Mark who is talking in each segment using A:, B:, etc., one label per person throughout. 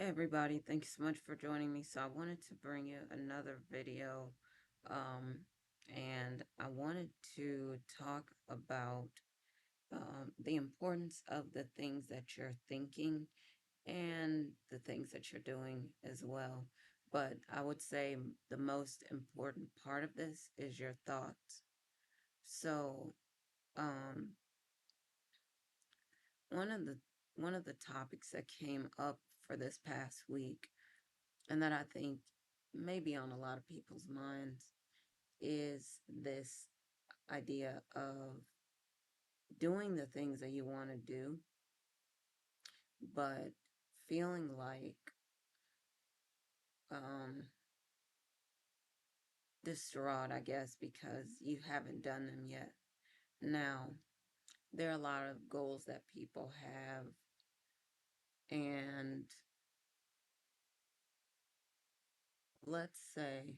A: Hey everybody, thanks so much for joining me. So I wanted to bring you another video, um, and I wanted to talk about the importance of the things that you're thinking and the things that you're doing as well. But I would say the most important part of this is your thoughts. So, um, one of the one of the topics that came up for this past week and that I think may be on a lot of people's minds is this idea of doing the things that you want to do, but feeling like um, distraught, I guess, because you haven't done them yet. Now, there are a lot of goals that people have, and let's say,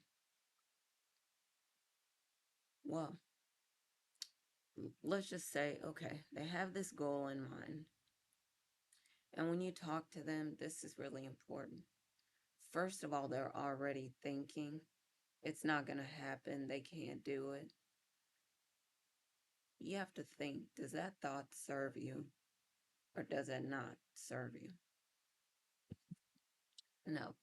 A: well, let's just say, okay, they have this goal in mind. And when you talk to them, this is really important. First of all, they're already thinking it's not going to happen. They can't do it. You have to think, does that thought serve you or does it not serve you? No,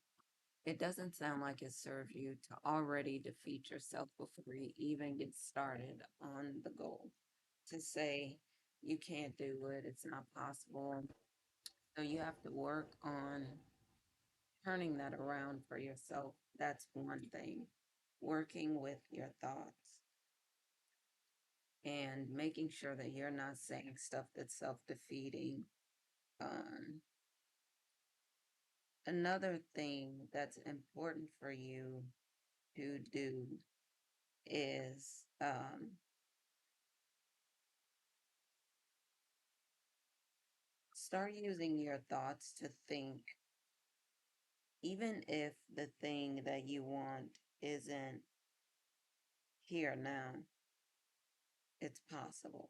A: it doesn't sound like it serves you to already defeat yourself before you even get started on the goal. To say you can't do it, it's not possible. So you have to work on turning that around for yourself. That's one thing. Working with your thoughts and making sure that you're not saying stuff that's self-defeating. Um, Another thing that's important for you to do is start using your thoughts to think, even if the thing that you want isn't here now, it's possible.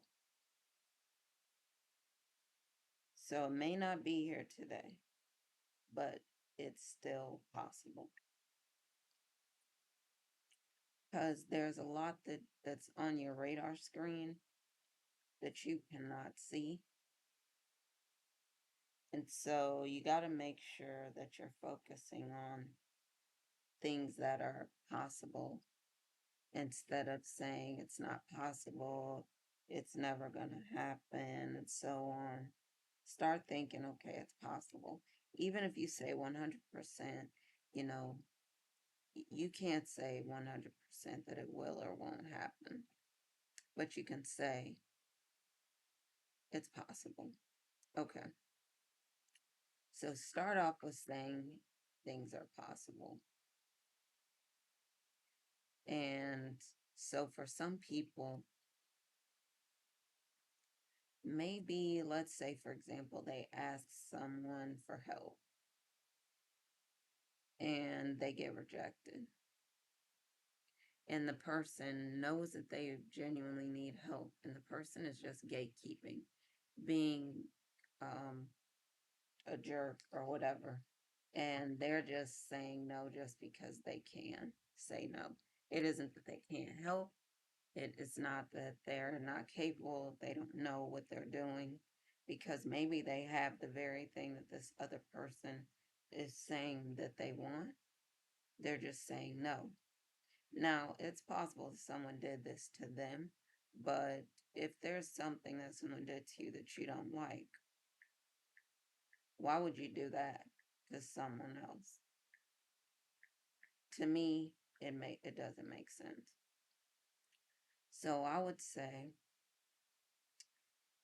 A: So it may not be here today, but it's still possible. Because there's a lot that's on your radar screen that you cannot see. And so you got to make sure that you're focusing on things that are possible instead of saying it's not possible, it's never going to happen, and so on. Start thinking, okay, it's possible. Even if you say 100%, you know, you can't say 100% that it will or won't happen, but you can say it's possible. Okay. So start off with saying things are possible. And so for some people, maybe let's say, for example, they ask someone for help and they get rejected. And the person knows that they genuinely need help, and the person is just gatekeeping, being um, a jerk or whatever. And they're just saying no just because they can say no. It isn't that they can't help. It is not that they're not capable. They don't know what they're doing because maybe they have the very thing that this other person is saying that they want. They're just saying no. Now, it's possible that someone did this to them, but if there's something that someone did to you that you don't like, why would you do that to someone else? To me, it doesn't make sense. So I would say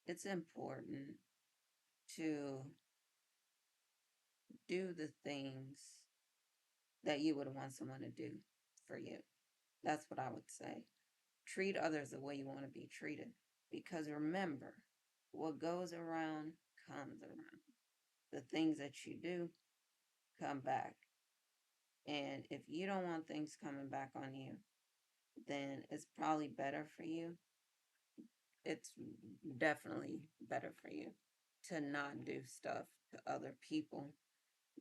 A: it's important to do the things that you would want someone to do for you. That's what I would say. Treat others the way you want to be treated. Because remember, what goes around comes around. The things that you do come back. And if you don't want things coming back on you, then it's probably better for you. It's definitely better for you to not do stuff to other people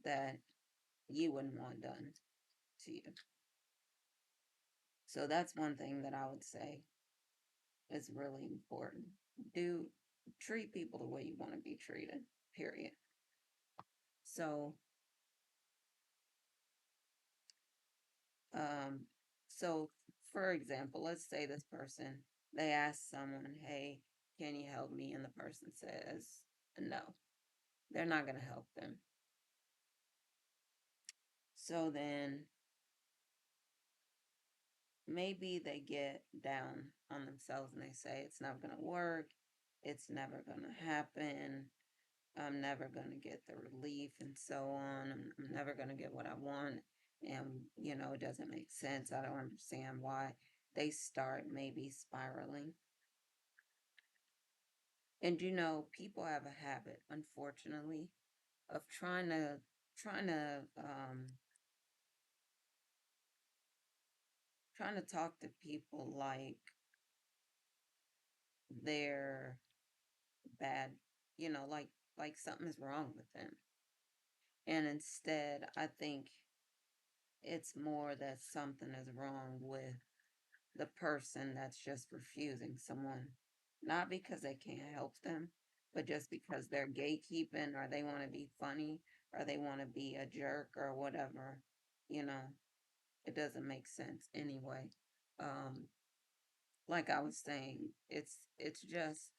A: that you wouldn't want done to you. So that's one thing that I would say is really important. Do treat people the way you want to be treated, period. So, um, so for example, let's say this person, they ask someone, hey, can you help me? And the person says, no, they're not going to help them. So then maybe they get down on themselves and they say, it's not going to work. It's never going to happen. I'm never going to get the relief and so on. I'm never going to get what I want. And, it doesn't make sense. I don't understand why they start maybe spiraling. And, people have a habit, unfortunately, of trying to trying to talk to people like they're bad, like something is wrong with them. And instead, I think it's more that something is wrong with the person that's just refusing someone, not because they can't help them, but just because they're gatekeeping or they want to be funny or they want to be a jerk or whatever. You know, it doesn't make sense anyway. Um, like I was saying, it's just,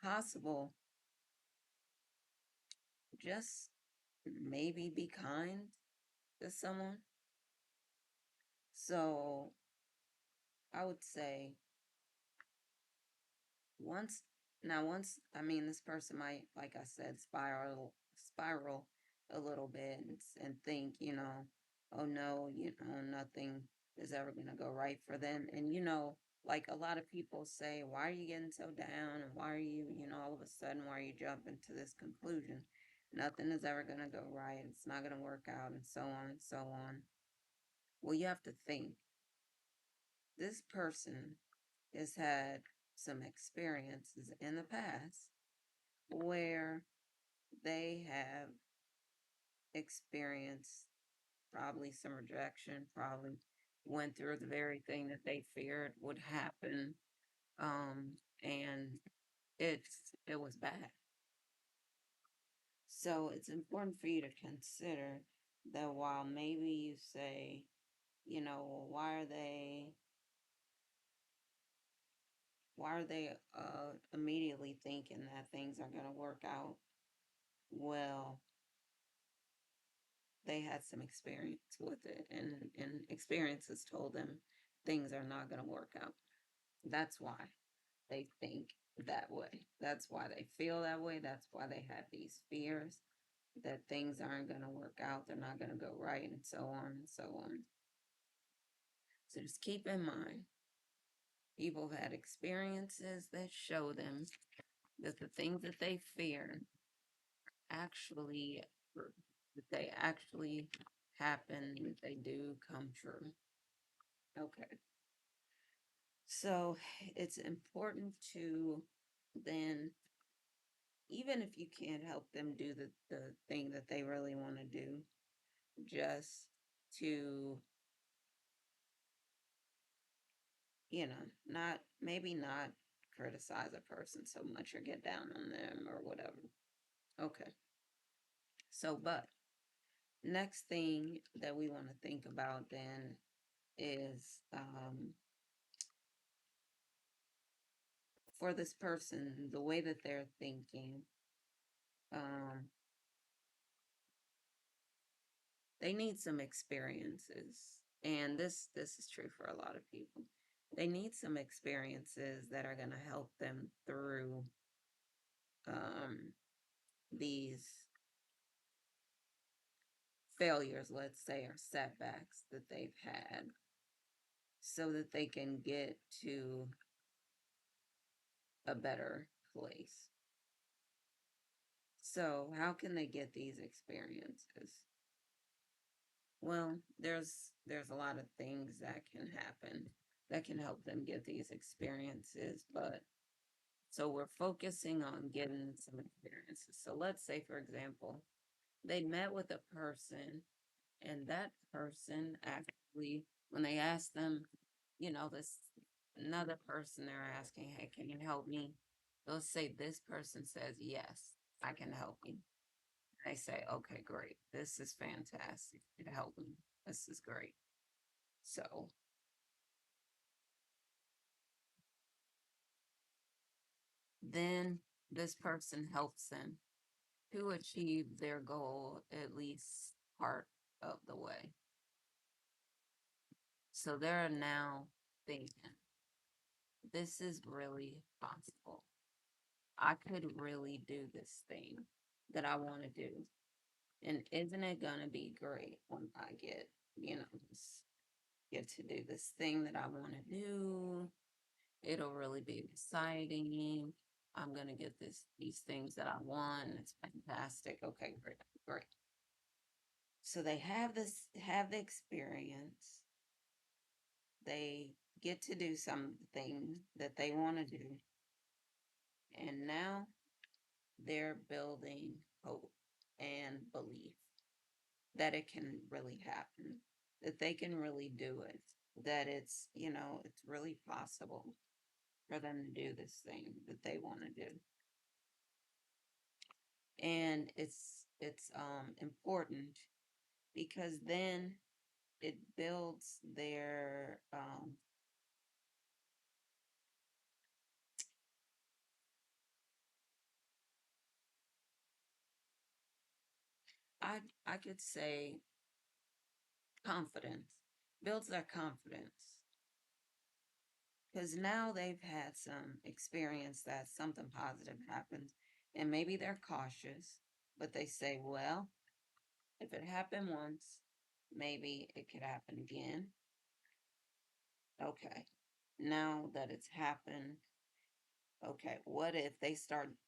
A: possible. Just maybe be kind to someone. So I would say once once I mean this person might, like I said, spiral a little bit and think, oh no, nothing is ever gonna go right for them. And like a lot of people say, why are you getting so down and why are you, all of a sudden why are you jumping to this conclusion? Nothing is ever gonna go right, it's not gonna work out, and so on and so on. Well, you have to think this person has had some experiences in the past where they have experienced probably some rejection, probably went through the very thing that they feared would happen. And it was bad. So it's important for you to consider that while maybe you say, well, why are they immediately thinking that things are going to work out? Well, they had some experience with it, and experiences told them things are not going to work out. That's why they think that way. That's why they feel that way. That's why they have these fears that things aren't going to work out, they're not going to go right, and so on and so on. So just keep in mind, people have had experiences that show them that the things that they fear actually, that they actually happen, that they do come true. Okay. So it's important to then, even if you can't help them do the thing that they really want to do, just to, not criticize a person so much or get down on them or whatever. Okay. So, but next thing that we want to think about then is for this person, the way that they're thinking, um, they need some experiences. And this is true for a lot of people. They need some experiences that are going to help them through um, these failures, let's say, or setbacks that they've had, so that they can get to a better place. So, how can they get these experiences? Well, there's a lot of things that can happen that can help them get these experiences, but so we're focusing on getting some experiences. So let's say, for example, They met with a person, and that person actually, when they asked them, this another person, they're asking, hey, can you help me? They'll say, this person says, yes, I can help you. They say, okay, great. This is fantastic. It helped me. This is great. So then this person helps them to achieve their goal at least part of the way. So they're now thinking, this is really possible. I could really do this thing that I want to do. And isn't it going to be great when I just get to do this thing that I want to do? It'll really be exciting. I'm going to get these things that I want. It's fantastic. Okay, great, great. So they have the experience. They get to do something that they want to do. And now they're building hope and belief that it can really happen, that they can really do it, that it's really possible for them to do this thing that they want to do. And it's important because then it builds their I I could say confidence, builds their confidence because now they've had some experience that something positive happens, and maybe they're cautious, but they say, well, if it happened once, maybe it could happen again. Okay, now that it's happened, okay, what if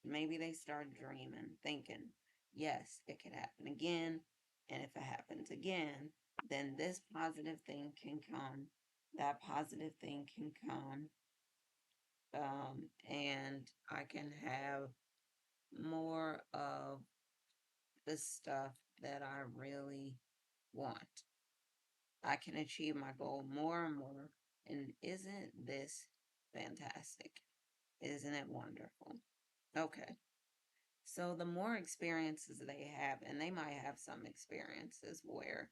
A: maybe they start dreaming, thinking, yes, it could happen again. And if it happens again, then this positive thing can come, that positive thing can come, and I can have more of the stuff that I really want. I can achieve my goal more and more. And isn't this fantastic? Isn't it wonderful? Okay. So the more experiences they have, and they might have some experiences where,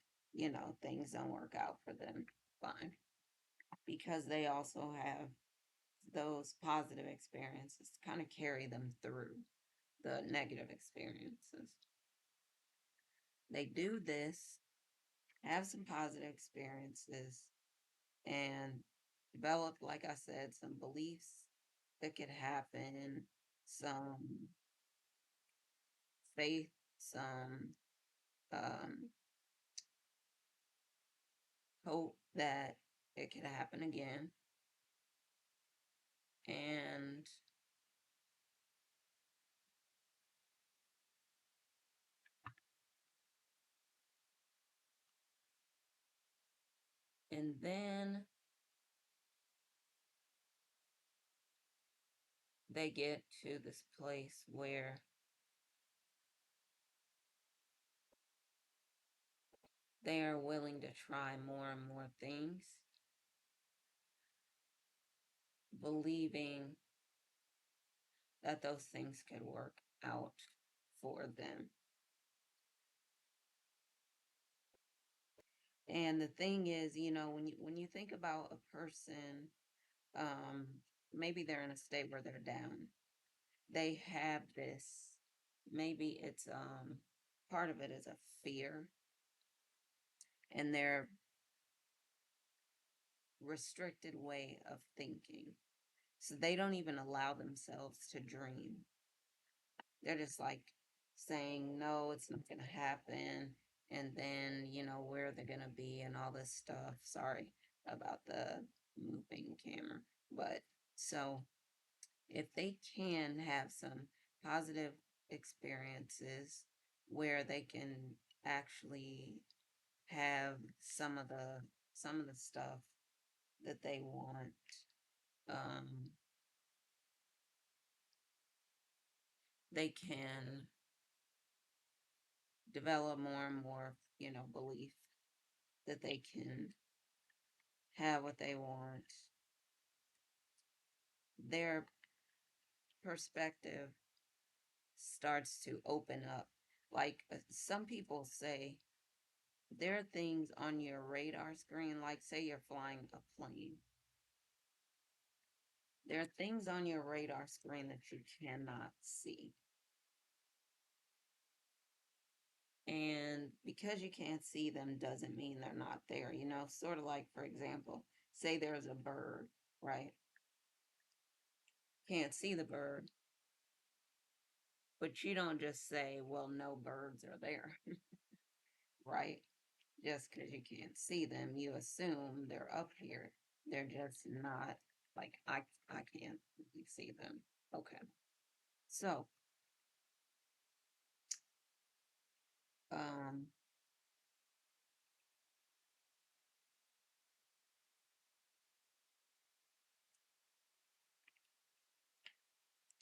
A: things don't work out for them, fine. Because they also have those positive experiences to kind of carry them through the negative experiences. They do this, have some positive experiences, and develop, like I said, some beliefs that could happen, some faith, some um, hope that it could happen again. And then they get to this place where they are willing to try more and more things, believing that those things could work out for them. And the thing is, when you think about a person, um, maybe they're in a state where they're down. They have this, maybe it's part of it is a fear and their restricted way of thinking. So they don't even allow themselves to dream. They're just like saying, no, it's not going to happen. And then, where they're going to be and all this stuff. Sorry about the moving camera. But so if they can have some positive experiences where they can actually have some of the stuff that they want, um, they can develop more and more, belief that they can have what they want. Their perspective starts to open up. Like some people say, there are things on your radar screen, like say you're flying a plane. There are things on your radar screen that you cannot see. And because you can't see them doesn't mean they're not there. Sort of like, for example, say there's a bird, right? Can't see the bird, but you don't just say, well, no birds are there, right? Just because you can't see them, you assume they're up here. They're just not, like, I can't really see them. Okay. So, um,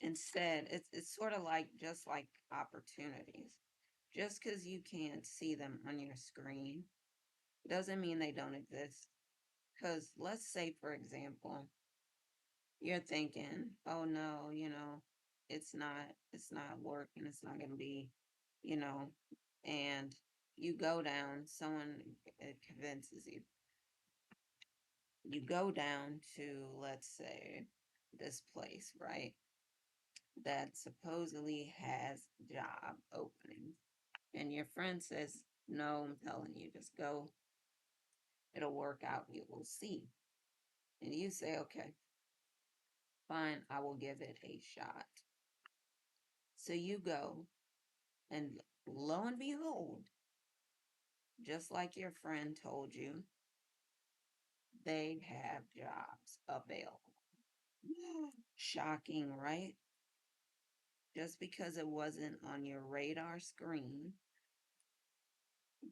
A: instead, it's sort of like just like opportunities. Just because you can't see them on your screen doesn't mean they don't exist. Because let's say, for example, you're thinking, oh no, it's not working, it's not going to be, you know, and you go down, someone convinces you. You go down to, let's say, this place, right? That supposedly has job openings. And your friend says, no, I'm telling you, just go. It'll work out. You will see. And you say, okay, fine, I will give it a shot. So you go, and lo and behold, just like your friend told you, they have jobs available. Shocking, right? Just because it wasn't on your radar screen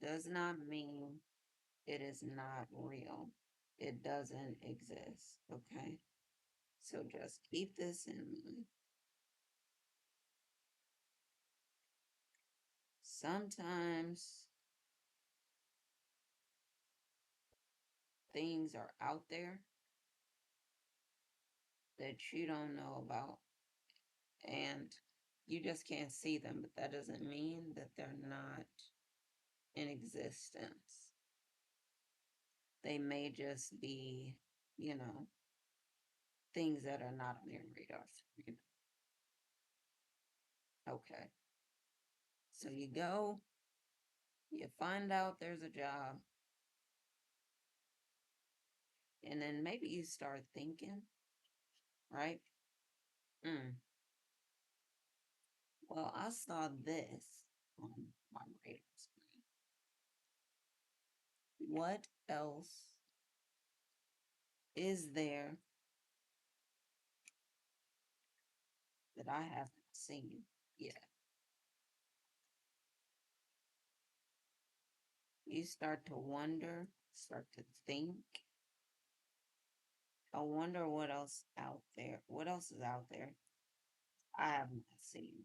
A: does not mean it is not real. It doesn't exist, okay? So just keep this in mind. Sometimes things are out there that you don't know about and you just can't see them, but that doesn't mean that they're not in existence. They may just be, you know, things that are not on your radar screen. Okay. So you go, you find out there's a job, and then maybe you start thinking, right? Mm, well, I saw this on my radar screen. What else is there that I haven't seen yet? You start to wonder, start to think. I wonder what else out there. What else is out there I have not seen?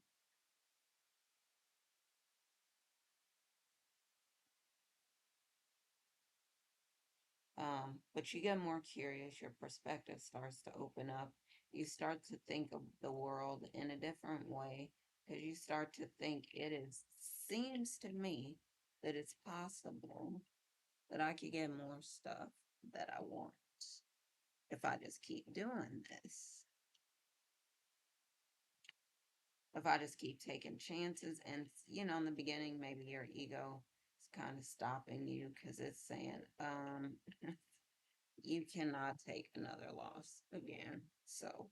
A: But you get more curious, your perspective starts to open up. You start to think of the world in a different way because you start to think seems to me that it's possible that I could get more stuff that I want if I just keep doing this. If I just keep taking chances, and in the beginning, maybe your ego is kind of stopping you because it's saying, you cannot take another loss again. So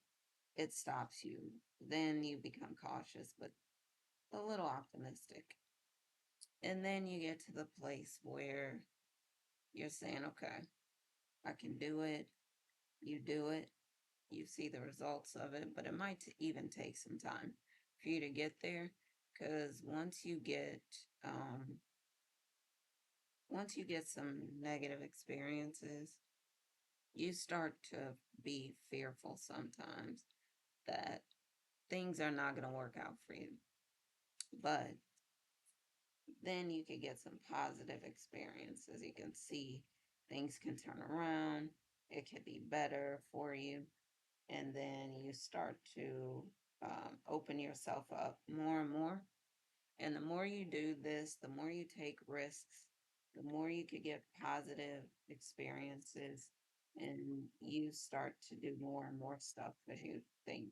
A: it stops you. Then you become cautious, but a little optimistic. And then you get to the place where you're saying, okay, I can do it. You do it. You see the results of it, but it might even take some time for you to get there. Because once you get some negative experiences, you start to be fearful sometimes that things are not going to work out for you. But then you could get some positive experiences. You can see things can turn around, it could be better for you, and then you start to open yourself up more and more. And the more you do this, the more you take risks, the more you could get positive experiences, and you start to do more and more stuff that you think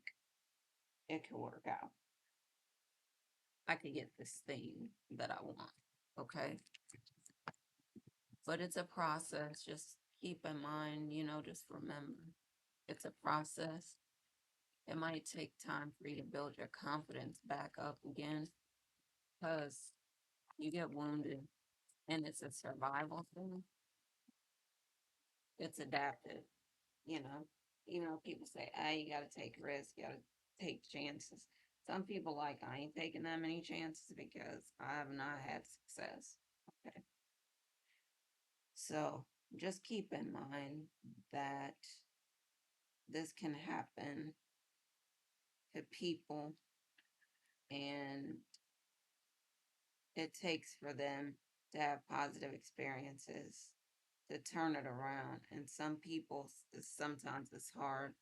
A: it could work out. I could get this thing that I want. Okay. But it's a process. Just keep in mind, just remember it's a process. It might take time for you to build your confidence back up again because you get wounded and it's a survival thing. It's adaptive, you know. Even though people say, you got to take risks, you got to take chances. Some people like, I ain't taking that many chances because I have not had success. Okay. So just keep in mind that this can happen to people, and it takes for them to have positive experiences to turn it around. And some people, sometimes it's hard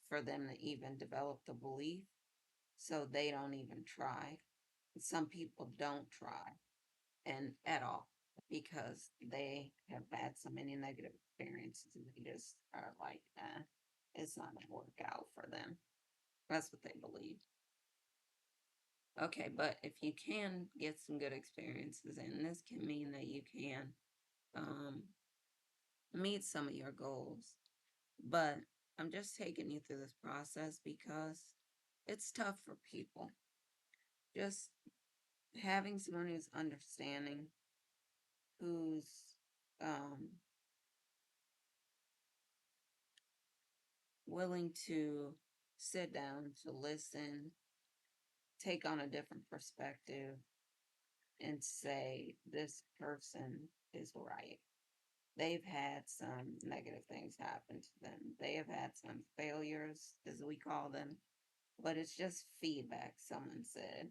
A: for them to even develop the belief, so they don't even try. Some people don't try and at all because they have had so many negative experiences and they just are like, it's not going to work out for them. That's what they believe. Okay, but if you can get some good experiences, and this can mean that you can um, meet some of your goals, but I'm just taking you through this process because it's tough for people. Just having someone who's understanding, who's um, willing to sit down, to listen, take on a different perspective, and say, this person is right. They've had some negative things happen to them. They have had some failures, as we call them, but it's just feedback. Someone said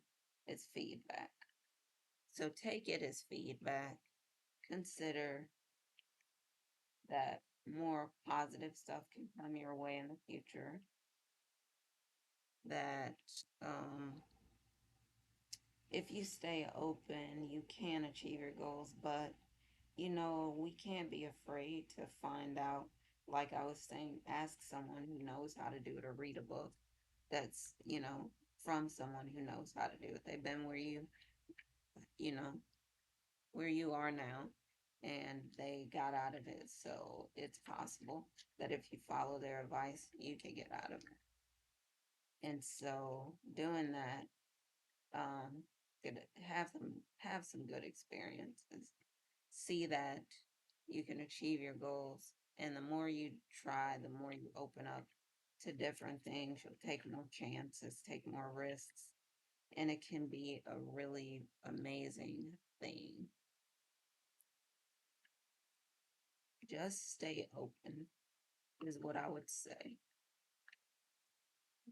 A: it's feedback. So take it as feedback. Consider that more positive stuff can come your way in the future. That if you stay open, you can achieve your goals, but we can't be afraid to find out. Like I was saying, ask someone who knows how to do it or read a book that's, from someone who knows how to do it. They've been you know, where you are now and they got out of it. So it's possible that if you follow their advice, you can get out of it. And so doing that, could have some good experiences. See that you can achieve your goals. And the more you try, the more you open up to different things. You'll take more chances, take more risks, and it can be a really amazing thing. Just stay open, is what I would say.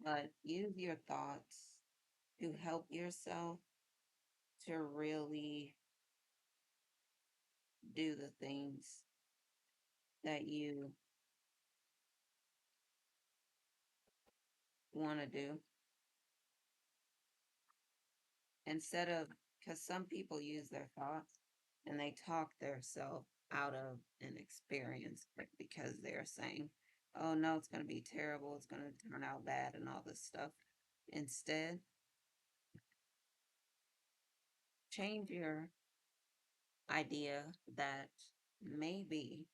A: But use your thoughts to help yourself to really do the things that you want to do instead of, because some people use their thoughts and they talk themselves out of an experience because they're saying, oh no, it's going to be terrible, it's going to turn out bad, and all this stuff. Instead, change your idea that maybe,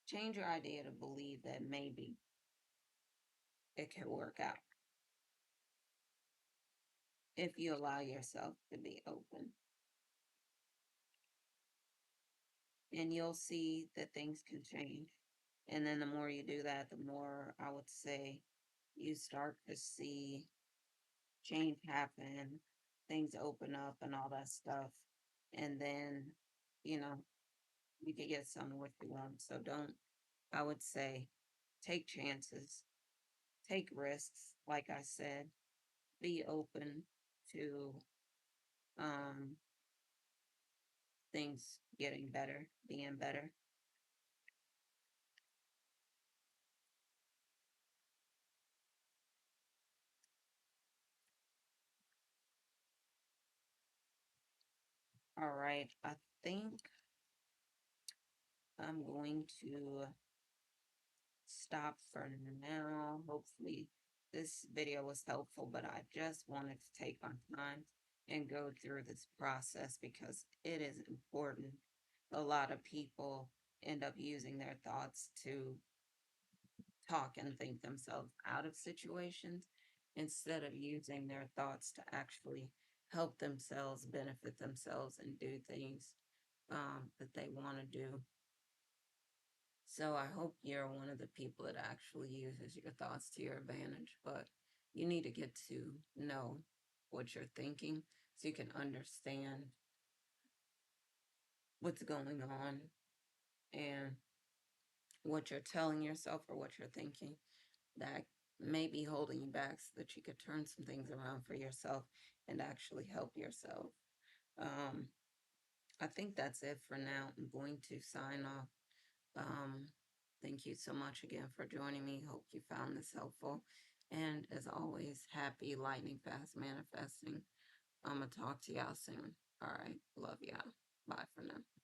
A: change your idea to believe that maybe it can work out if you allow yourself to be open. And you'll see that things can change. And then the more you do that, the more I would say you start to see change happen, things open up, and all that stuff. And then, you know, you can get some of what you want. So don't, I would say, take chances, take risks, like I said, be open, to um, things getting better, being better. All right, I think I'm going to stop for now. Hopefully, this video was helpful, but I just wanted to take my time and go through this process because it is important. A lot of people end up using their thoughts to talk and think themselves out of situations instead of using their thoughts to actually help themselves, benefit themselves, and do things that they want to do. So I hope you're one of the people that actually uses your thoughts to your advantage, but you need to get to know what you're thinking so you can understand what's going on and what you're telling yourself or what you're thinking that may be holding you back so that you could turn some things around for yourself and actually help yourself. Um, I think that's it for now. I'm going to sign off. Um, thank you so much again for joining me. Hope you found this helpful. And as always, happy lightning fast manifesting. I'm going to talk to y'all soon. All right. Love y'all. Bye for now.